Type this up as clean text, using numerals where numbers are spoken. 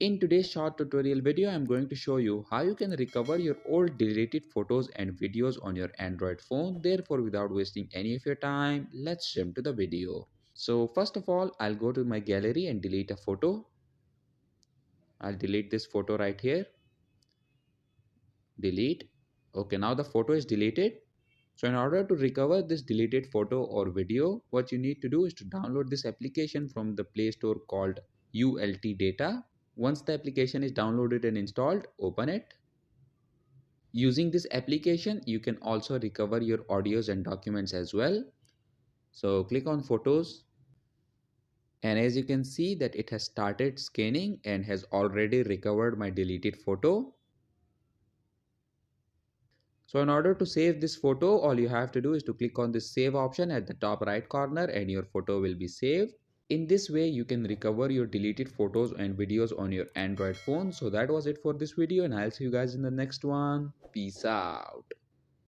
In today's short tutorial video, I'm going to show you how you can recover your old deleted photos and videos on your Android phone. Therefore, without wasting any of your time, let's jump to the video. So first of all, I'll go to my gallery and delete a photo. I'll delete this photo right here. Delete. Okay, now the photo is deleted. So in order to recover this deleted photo or video, what you need to do is to download this application from the Play Store called ULT Data. Once the application is downloaded and installed, open it. Using this application, you can also recover your audios and documents as well. So click on photos, and as you can see that it has started scanning and has already recovered my deleted photo. So in order to save this photo, all you have to do is to click on this save option at the top right corner and your photo will be saved. In this way, you can recover your deleted photos and videos on your Android phone. So that was it for this video and I'll see you guys in the next one. Peace out.